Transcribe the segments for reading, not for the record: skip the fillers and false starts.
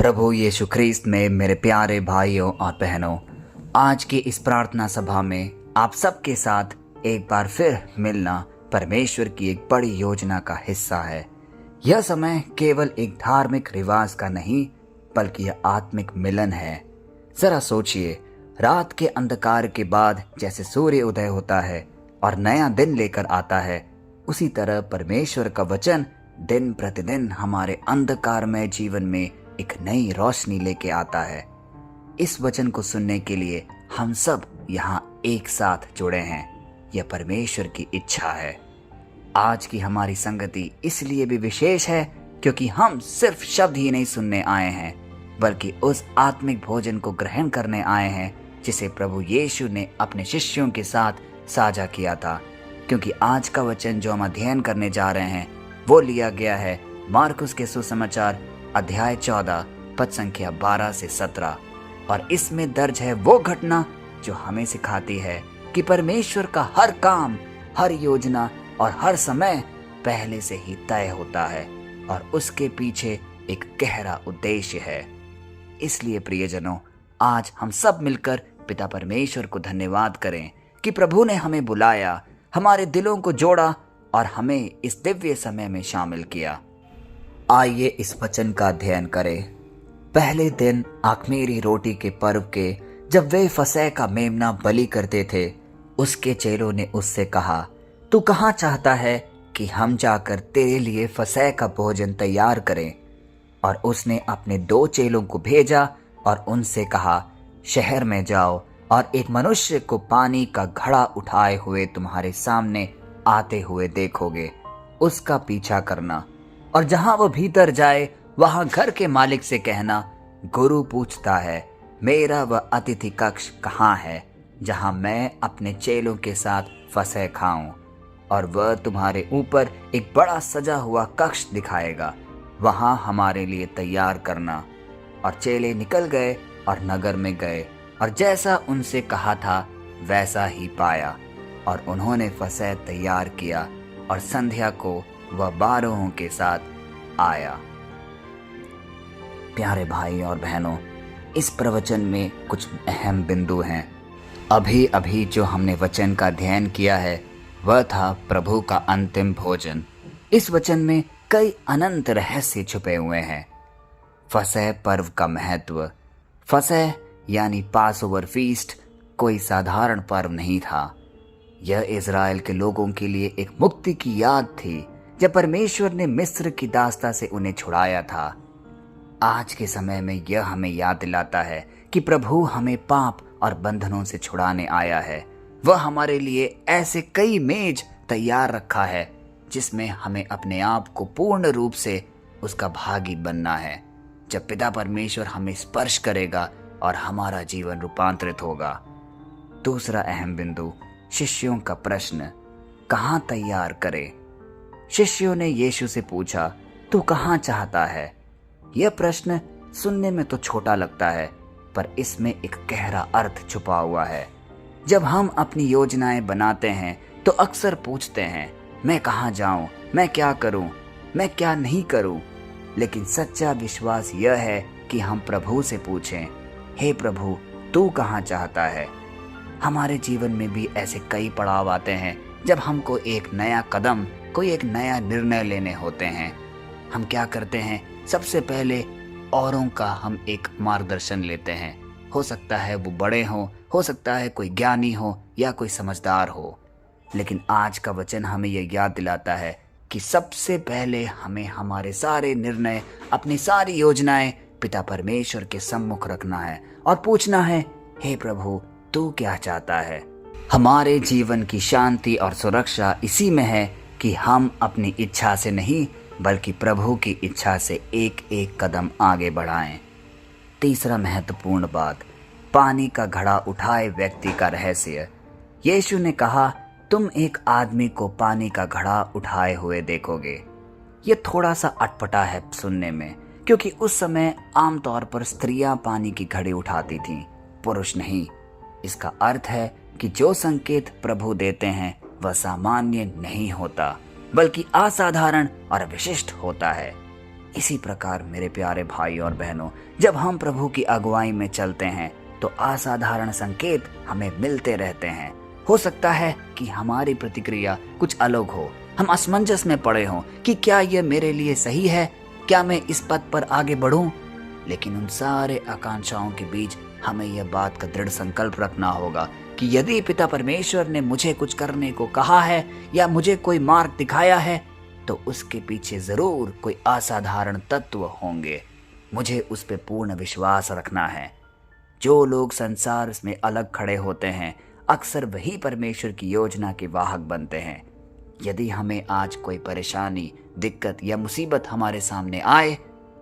प्रभु यीशु ख्रीस्त में मेरे प्यारे भाइयों और बहनों, आज की इस प्रार्थना सभा में आप सबके साथ एक बार फिर मिलना परमेश्वर की एक बड़ी योजना का हिस्सा है। यह समय केवल एक धार्मिक रिवाज का नहीं बल्कि यह आत्मिक मिलन है। जरा सोचिए, रात के अंधकार के बाद जैसे सूर्य उदय होता है और नया दिन लेकर आता है, उसी तरह परमेश्वर का वचन दिन प्रतिदिन हमारे अंधकारमय जीवन में एक नई रोशनी लेके आता है। इस वचन को सुनने के लिए हम सब यहाँ एक साथ जुड़े हैं। यह परमेश्वर की इच्छा है। आज की हमारी संगति इसलिए भी विशेष है क्योंकि हम सिर्फ शब्द ही नहीं सुनने आए हैं बल्कि उस आत्मिक भोजन को ग्रहण करने आए हैं जिसे प्रभु यीशु ने अपने शिष्यों के साथ साझा किया था। क्योंकि आज का वचन जो हम अध्ययन करने जा रहे हैं वो लिया गया है मार्कुस के सुसमाचार अध्याय 14 पद संख्या 12 से 17 और इसमें दर्ज है वो घटना जो हमें सिखाती है कि परमेश्वर का हर काम, हर योजना और हर समय पहले से ही तय होता है और उसके पीछे एक गहरा उद्देश्य है। इसलिए प्रियजनों, आज हम सब मिलकर पिता परमेश्वर को धन्यवाद करें कि प्रभु ने हमें बुलाया, हमारे दिलों को जोड़ा और हमें इस दिव्य समय में शामिल किया। आइए इस वचन का अध्ययन करें। पहले दिन अख़मीरी रोटी के पर्व के जब वे फसह का मेमना बलि करते थे, उसके चेलों ने उससे कहा, तू कहाँ चाहता है कि हम जाकर तेरे लिए फसह का भोजन तैयार करें? और उसने अपने 2 चेलों को भेजा और उनसे कहा, शहर में जाओ और एक मनुष्य को पानी का घड़ा उठाए हुए तुम्हारे सामने आते हुए देखोगे, उसका पीछा करना और जहां वो भीतर जाए वहां घर के मालिक से कहना, गुरु पूछता है, मेरा वह अतिथि कक्ष कहाँ है जहां मैं अपने चेलों के साथ फसह खाऊं? और वह तुम्हारे ऊपर एक बड़ा सजा हुआ कक्ष दिखाएगा, वहां हमारे लिए तैयार करना। और चेले निकल गए और नगर में गए और जैसा उनसे कहा था वैसा ही पाया और उन्होंने फसह तैयार किया और संध्या को वह 12 के साथ आया। प्यारे भाई और बहनों, इस प्रवचन में कुछ अहम बिंदु हैं। अभी अभी जो हमने वचन का अध्ययन किया है वह था प्रभु का अंतिम भोजन। इस वचन में कई अनंत रहस्य छुपे हुए हैं। फसह पर्व का महत्व। फसह यानी पास ओवर फीस्ट कोई साधारण पर्व नहीं था। यह इज़राइल के लोगों के लिए एक मुक्ति की याद थी जब परमेश्वर ने मिस्र की दास्ता से उन्हें छुड़ाया था। आज के समय में यह हमें याद दिलाता है कि प्रभु हमें पाप और बंधनों से छुड़ाने आया है। वह हमारे लिए ऐसे कई मेज तैयार रखा है जिसमें हमें अपने आप को पूर्ण रूप से उसका भागी बनना है। जब पिता परमेश्वर हमें स्पर्श करेगा और हमारा जीवन रूपांतरित होगा। दूसरा अहम बिंदु, शिष्यों का प्रश्न, कहाँ तैयार करें? शिष्यों ने यीशु से पूछा, तू कहाँ चाहता है? यह प्रश्न सुनने में तो छोटा लगता है पर इसमें एक गहरा अर्थ छुपा हुआ है। जब हम अपनी योजनाएं बनाते हैं तो अक्सर पूछते हैं, मैं कहाँ जाऊं, मैं क्या करूं, मैं क्या नहीं करूं। लेकिन सच्चा विश्वास यह है कि हम प्रभु से पूछें, हे प्रभु, तू कहाँ चाहता है? हमारे जीवन में भी ऐसे कई पड़ाव आते हैं जब हमको एक नया कदम, कोई एक नया निर्णय लेने होते हैं। हम क्या करते हैं, सबसे पहले औरों का हम एक मार्गदर्शन लेते हैं। हो सकता है वो बड़े हों, हो सकता है कोई ज्ञानी हो या कोई समझदार हो। लेकिन आज का वचन हमें यह याद दिलाता है कि सबसे पहले हमें हमारे सारे निर्णय, अपनी सारी योजनाएं पिता परमेश्वर के सम्मुख रखना है और पूछना है, हे प्रभु, तू क्या चाहता है? हमारे जीवन की शांति और सुरक्षा इसी में है कि हम अपनी इच्छा से नहीं बल्कि प्रभु की इच्छा से एक एक कदम आगे बढ़ाएं। तीसरा महत्वपूर्ण बात, पानी का घड़ा उठाए व्यक्ति का रहस्य। यीशु ने कहा, तुम एक आदमी को पानी का घड़ा उठाए हुए देखोगे। यह थोड़ा सा अटपटा है सुनने में क्योंकि उस समय आमतौर पर स्त्रियां पानी की घड़ी उठाती थीं, पुरुष नहीं। इसका अर्थ है कि जो संकेत प्रभु देते हैं वह सामान्य नहीं होता बल्कि असाधारण और विशिष्ट होता है। इसी प्रकार मेरे प्यारे भाई और बहनों, जब हम प्रभु की अगुवाई में चलते हैं तो असाधारण संकेत हमें मिलते रहते हैं। हो सकता है कि हमारी प्रतिक्रिया कुछ अलग हो, हम असमंजस में पड़े हों कि क्या यह मेरे लिए सही है, क्या मैं इस पथ पर आगे बढ़ूं। लेकिन उन सारे आकांक्षाओं के बीच हमें यह बात का दृढ़ संकल्प रखना होगा कि यदि पिता परमेश्वर ने मुझे कुछ करने को कहा है या मुझे कोई मार्ग दिखाया है तो उसके पीछे जरूर कोई असाधारण तत्व होंगे। मुझे उस पर पूर्ण विश्वास रखना है। जो लोग संसार में अलग खड़े होते हैं अक्सर वही परमेश्वर की योजना के वाहक बनते हैं। यदि हमें आज कोई परेशानी, दिक्कत या मुसीबत हमारे सामने आए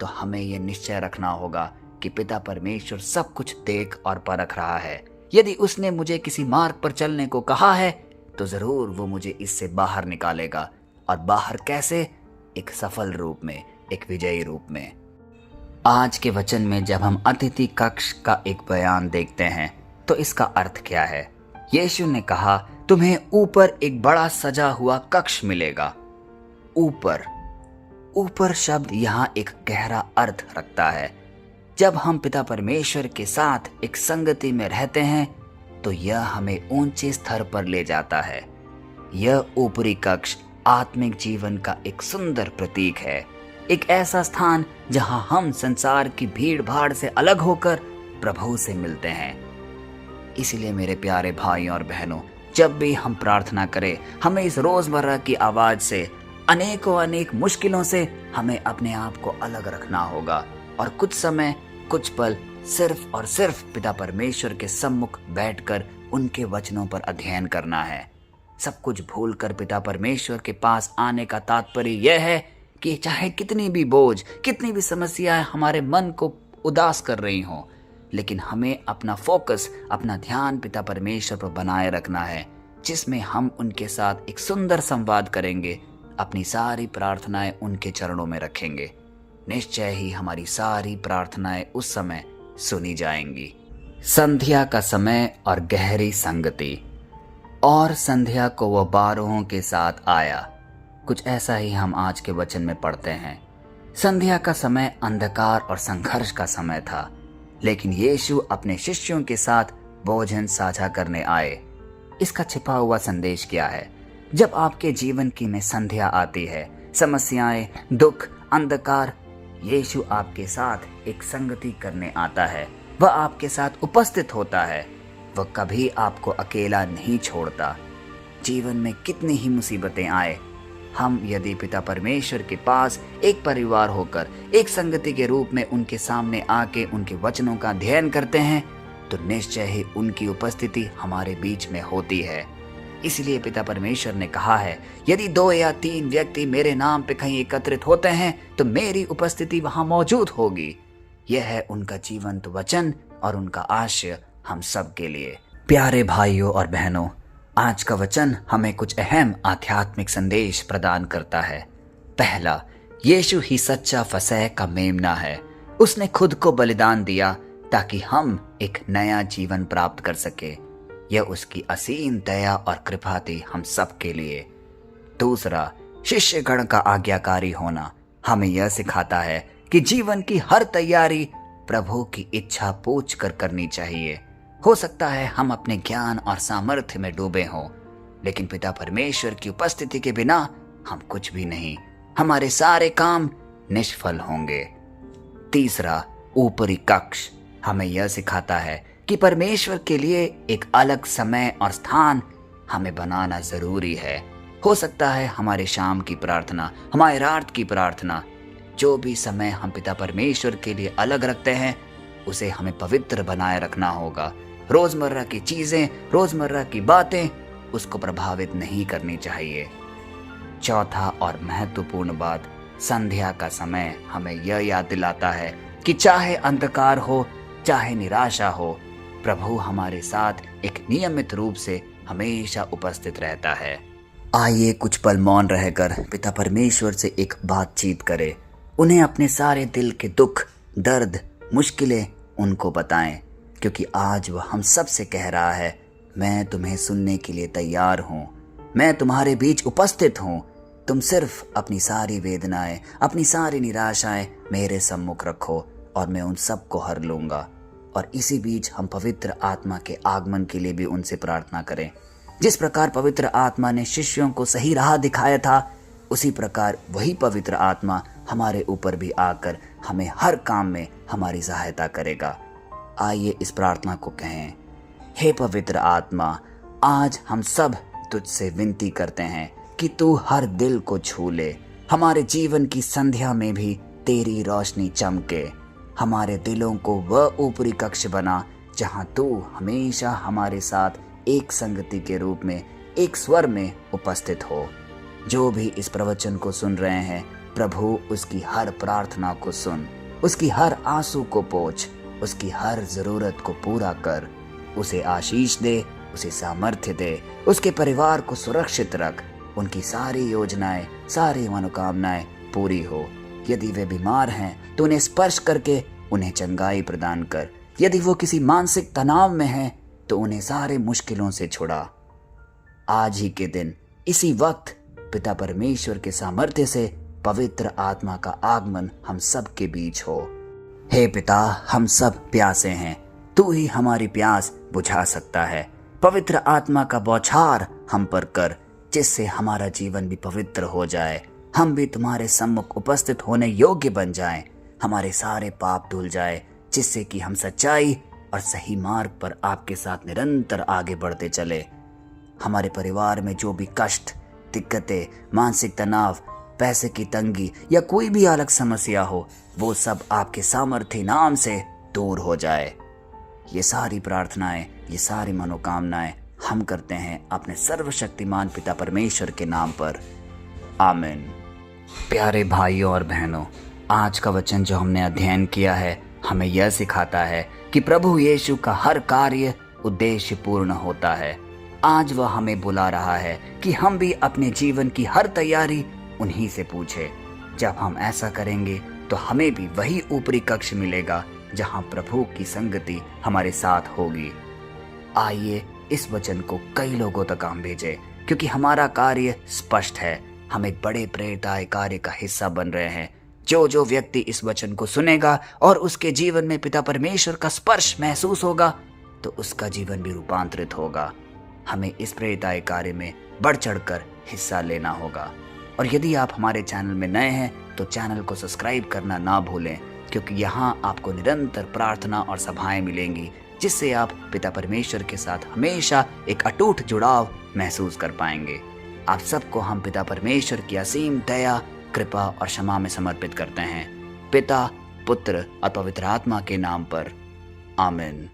तो हमें यह निश्चय रखना होगा कि पिता परमेश्वर सब कुछ देख और परख रहा है। यदि उसने मुझे किसी मार्ग पर चलने को कहा है तो जरूर वो मुझे इससे बाहर निकालेगा। और बाहर कैसे? एक सफल रूप में, एक विजयी रूप में। आज के वचन में जब हम अतिथि कक्ष का एक बयान देखते हैं तो इसका अर्थ क्या है? यीशु ने कहा, तुम्हें ऊपर एक बड़ा सजा हुआ कक्ष मिलेगा। ऊपर शब्द यहाँ एक गहरा अर्थ रखता है। जब हम पिता परमेश्वर के साथ एक संगति में रहते हैं तो यह हमें ऊंचे स्तर पर ले जाता है। यह ऊपरी कक्ष आत्मिक जीवन का एक सुंदर प्रतीक है, एक ऐसा स्थान जहां हम संसार की भीड़ भाड़ से अलग होकर प्रभु से मिलते हैं। इसलिए मेरे प्यारे भाई और बहनों, जब भी हम प्रार्थना करें हमें इस रोजमर्रा की आवाज से, अनेक मुश्किलों से हमें अपने आप को अलग रखना होगा और कुछ समय, कुछ पल सिर्फ और सिर्फ पिता परमेश्वर के सम्मुख बैठकर उनके वचनों पर अध्ययन करना है। सब कुछ भूलकर पिता परमेश्वर के पास आने का तात्पर्य यह है कि चाहे कितनी भी बोझ, कितनी भी समस्याएं हमारे मन को उदास कर रही हों, लेकिन हमें अपना फोकस, अपना ध्यान पिता परमेश्वर पर बनाए रखना है, जिसमें हम उनके साथ एक सुंदर संवाद करेंगे, अपनी सारी प्रार्थनाएं उनके चरणों में रखेंगे। निश्चय ही हमारी सारी प्रार्थनाएं उस समय सुनी जाएंगी। संध्या का समय और गहरी संगति। और संध्या को वह 12 के साथ आया। कुछ ऐसा ही हम आज के वचन में पढ़ते हैं। संध्या का समय अंधकार और संघर्ष का समय था, लेकिन यीशु अपने शिष्यों के साथ भोजन साझा करने आए। इसका छिपा हुआ संदेश क्या है? जब आपके जीवन की में संध्या आती है, समस्याएं, दुख, अंधकार, यीशु आपके साथ एक संगति करने आता है। वह आपके साथ उपस्थित होता है। वह कभी आपको अकेला नहीं छोड़ता। जीवन में कितनी ही मुसीबतें आए, हम यदि पिता परमेश्वर के पास एक परिवार होकर, एक संगति के रूप में उनके सामने आके उनके वचनों का अध्ययन करते हैं तो निश्चय ही उनकी उपस्थिति हमारे बीच में होती है। इसलिए पिता परमेश्वर ने कहा है, यदि 2 या 3 व्यक्ति मेरे नाम पे कहीं एकत्रित होते हैं तो मेरी उपस्थिति वहां मौजूद होगी। यह है उनका जीवंत वचन और उनका आशय हम सब के लिए। प्यारे भाइयों और बहनों, आज का वचन हमें कुछ अहम आध्यात्मिक संदेश प्रदान करता है। पहला, यीशु ही सच्चा फसह का मेमना है। उसने खुद को बलिदान दिया ताकि हम एक नया जीवन प्राप्त कर सके। यह उसकी असीम दया और कृपा थी हम सब के लिए। दूसरा, शिष्यगण का आज्ञाकारी होना हमें यह सिखाता है कि जीवन की हर तैयारी प्रभु की इच्छा पूछ कर करनी चाहिए। हो सकता है हम अपने ज्ञान और सामर्थ्य में डूबे हों, लेकिन पिता परमेश्वर की उपस्थिति के बिना हम कुछ भी नहीं, हमारे सारे काम निष्फल होंगे। तीसरा, ऊपरी कक्ष हमें यह सिखाता है कि परमेश्वर के लिए एक अलग समय और स्थान हमें बनाना जरूरी है। हो सकता है हमारे शाम की प्रार्थना, हमारे रात की प्रार्थना, जो भी समय हम पिता परमेश्वर के लिए अलग रखते हैं उसे हमें पवित्र बनाए रखना होगा। रोजमर्रा की चीजें, रोजमर्रा की बातें उसको प्रभावित नहीं करनी चाहिए। चौथा और महत्वपूर्ण बात, संध्या का समय हमें यह याद दिलाता है कि चाहे अंधकार हो, चाहे निराशा हो, प्रभु हमारे साथ एक नियमित रूप से हमेशा उपस्थित रहता है। आइए कुछ पल मौन रहकर पिता परमेश्वर से एक बातचीत करें। उन्हें अपने सारे दिल के दुख, दर्द, मुश्किलें उनको बताएं, क्योंकि आज वह हम सब से कह रहा है, मैं तुम्हें सुनने के लिए तैयार हूँ, मैं तुम्हारे बीच उपस्थित हूँ। तुम सिर्फ अपनी सारी वेदनाएं, अपनी सारी निराशाएं मेरे सम्मुख रखो और मैं उन सब को हर लूंगा। और इसी बीच हम पवित्र आत्मा के आगमन के लिए भी उनसे प्रार्थना करें। जिस प्रकार पवित्र आत्मा ने शिष्यों को सही राह दिखाया था, उसी प्रकार वही पवित्र आत्मा हमारे ऊपर भी आकर हमें हर काम में हमारी सहायता करेगा। आइए इस प्रार्थना को कहें। हे पवित्र आत्मा, आज हम सब तुझसे विनती करते हैं कि तू हर दिल को छू ले। हमारे जीवन की संध्या में भी तेरी रोशनी चमके। हमारे दिलों को वह ऊपरी कक्ष बना जहां तू हमेशा हमारे साथ एक संगति के रूप में, एक स्वर में उपस्थित हो। जो भी इस प्रवचन को सुन रहे हैं, प्रभु उसकी हर प्रार्थना को सुन, उसकी हर आंसू को पोंछ, उसकी हर जरूरत को पूरा कर। उसे आशीष दे, उसे सामर्थ्य दे, उसके परिवार को सुरक्षित रख। उनकी सारी योजनाएं, सारी मनोकामनाएं पूरी हो। यदि वे बीमार हैं तो उन्हें स्पर्श करके उन्हें चंगाई प्रदान कर। यदि वो किसी मानसिक तनाव में हैं तो उन्हें सारे मुश्किलों से छुड़ा। आज ही के दिन, इसी वक्त पिता परमेश्वर के सामर्थ्य से पवित्र आत्मा का आगमन हम सब के बीच हो। हे पिता, हम सब प्यासे हैं, तू ही हमारी प्यास बुझा सकता है। पवित्र आत्मा का बौछार हम पर कर, जिससे हमारा जीवन भी पवित्र हो जाए, हम भी तुम्हारे सम्मुख उपस्थित होने योग्य बन जाएं। हमारे सारे पाप धुल जाए, जिससे कि हम सच्चाई और सही मार्ग पर आपके साथ निरंतर आगे बढ़ते चले। हमारे परिवार में जो भी कष्ट, दिक्कतें, मानसिक तनाव, पैसे की तंगी या कोई भी अलग समस्या हो, वो सब आपके सामर्थ्य नाम से दूर हो जाए। ये सारी प्रार्थनाएं, ये सारी मनोकामनाएं हम करते हैं अपने सर्वशक्तिमान पिता परमेश्वर के नाम पर। आमीन। प्यारे भाइयों और बहनों, आज का वचन जो हमने अध्ययन किया है, हमें यह सिखाता है कि प्रभु यीशु का हर कार्य उद्देश्य पूर्ण होता है। आज वह हमें बुला रहा है कि हम भी अपने जीवन की हर तैयारी उन्हीं से पूछें। जब हम ऐसा करेंगे तो हमें भी वही ऊपरी कक्ष मिलेगा जहां प्रभु की संगति हमारे साथ होगी। आइए इस वचन को कई लोगों तक हम भेजें, क्योंकि हमारा कार्य स्पष्ट है। हम एक बड़े प्रेरणादायी कार्य का हिस्सा बन रहे हैं। जो व्यक्ति इस वचन को सुनेगा और उसके जीवन में पिता परमेश्वर का स्पर्श महसूस होगा, तो उसका जीवन भी रूपांतरित होगा। हमें इस प्रेरणादायी कार्य में बढ़ चढ़कर हिस्सा लेना होगा। और यदि आप हमारे चैनल में नए हैं तो चैनल को सब्सक्राइब करना ना भूलें, क्योंकि यहाँ आपको निरंतर प्रार्थना और सभाएं मिलेंगी, जिससे आप पिता परमेश्वर के साथ हमेशा एक अटूट जुड़ाव महसूस कर पाएंगे। आप सबको हम पिता परमेश्वर की असीम दया, कृपा और क्षमा में समर्पित करते हैं, पिता, पुत्र और पवित्र आत्मा के नाम पर। आमीन।